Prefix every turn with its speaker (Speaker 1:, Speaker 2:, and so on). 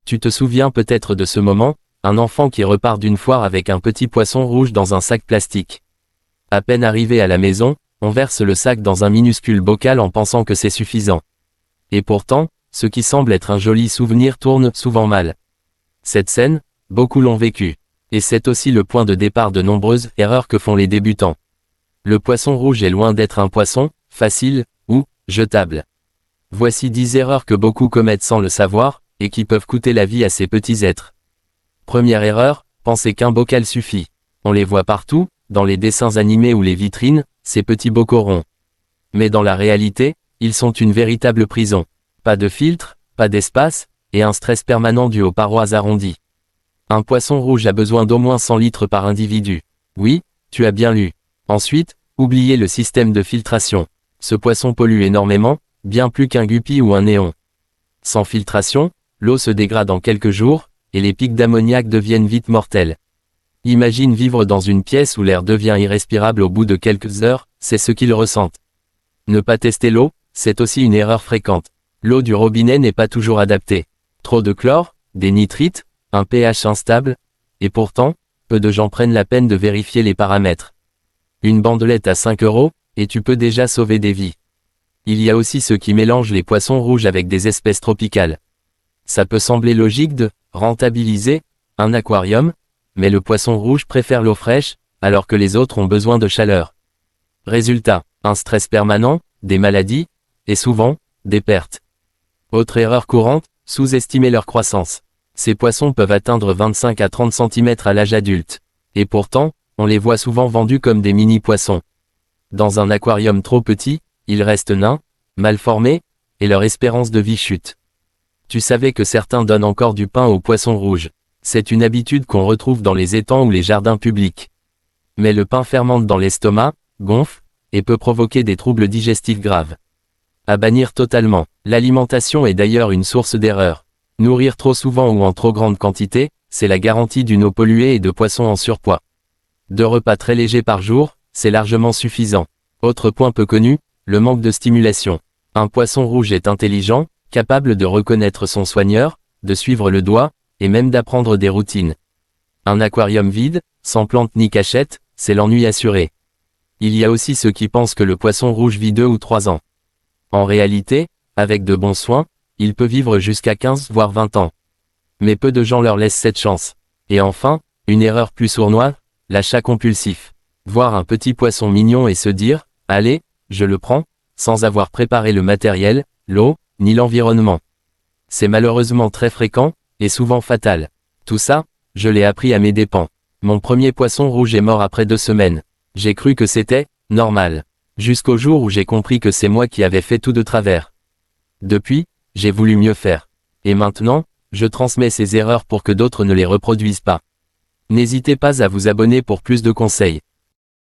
Speaker 1: Tu te souviens peut-être de ce moment, un enfant qui repart d'une foire avec un petit poisson rouge dans un sac plastique. À peine arrivé à la maison, on verse le sac dans un minuscule bocal en pensant que c'est suffisant. Et pourtant, ce qui semble être un joli souvenir tourne souvent mal. Cette scène, beaucoup l'ont vécue. Et c'est aussi le point de départ de nombreuses erreurs que font les débutants. Le poisson rouge est loin d'être un poisson, facile, ou, jetable. Voici 10 erreurs que beaucoup commettent sans le savoir, et qui peuvent coûter la vie à ces petits êtres. Première erreur, penser qu'un bocal suffit. On les voit partout, dans les dessins animés ou les vitrines, ces petits bocaux ronds. Mais dans la réalité, ils sont une véritable prison. Pas de filtre, pas d'espace, et un stress permanent dû aux parois arrondies. Un poisson rouge a besoin d'au moins 100 litres par individu. Oui, tu as bien lu. Ensuite, oubliez le système de filtration. Ce poisson pollue énormément, bien plus qu'un guppy ou un néon. Sans filtration, l'eau se dégrade en quelques jours, et les pics d'ammoniac deviennent vite mortels. Imagine vivre dans une pièce où l'air devient irrespirable au bout de quelques heures, c'est ce qu'ils ressentent. Ne pas tester l'eau, c'est aussi une erreur fréquente. L'eau du robinet n'est pas toujours adaptée. Trop de chlore, des nitrites, un pH instable, et pourtant, peu de gens prennent la peine de vérifier les paramètres. Une bandelette à 5 €, et tu peux déjà sauver des vies. Il y a aussi ceux qui mélangent les poissons rouges avec des espèces tropicales. Ça peut sembler logique de rentabiliser un aquarium, mais le poisson rouge préfère l'eau fraîche, alors que les autres ont besoin de chaleur. Résultat, un stress permanent, des maladies, et souvent, des pertes. Autre erreur courante, sous-estimer leur croissance. Ces poissons peuvent atteindre 25 à 30 cm à l'âge adulte. Et pourtant, on les voit souvent vendus comme des mini-poissons. Dans un aquarium trop petit, ils restent nains, mal formés, et leur espérance de vie chute. Tu savais que certains donnent encore du pain aux poissons rouges. C'est une habitude qu'on retrouve dans les étangs ou les jardins publics. Mais le pain fermente dans l'estomac, gonfle, et peut provoquer des troubles digestifs graves. À bannir totalement. L'alimentation est d'ailleurs une source d'erreur. Nourrir trop souvent ou en trop grande quantité, c'est la garantie d'une eau polluée et de poissons en surpoids. 2 repas très légers par jour, c'est largement suffisant. Autre point peu connu, le manque de stimulation. Un poisson rouge est intelligent, capable de reconnaître son soigneur, de suivre le doigt, et même d'apprendre des routines. Un aquarium vide, sans plantes ni cachette, c'est l'ennui assuré. Il y a aussi ceux qui pensent que le poisson rouge vit 2 ou 3 ans. En réalité, avec de bons soins, il peut vivre jusqu'à 15 voire 20 ans. Mais peu de gens leur laissent cette chance. Et enfin, une erreur plus sournoise, l'achat compulsif. Voir un petit poisson mignon et se dire « Allez, je le prends », sans avoir préparé le matériel, l'eau, ni l'environnement. C'est malheureusement très fréquent, et souvent fatal. Tout ça, je l'ai appris à mes dépens. Mon premier poisson rouge est mort après 2 semaines. J'ai cru que c'était normal. Jusqu'au jour où j'ai compris que c'est moi qui avais fait tout de travers. Depuis, j'ai voulu mieux faire. Et maintenant, je transmets ces erreurs pour que d'autres ne les reproduisent pas. N'hésitez pas à vous abonner pour plus de conseils.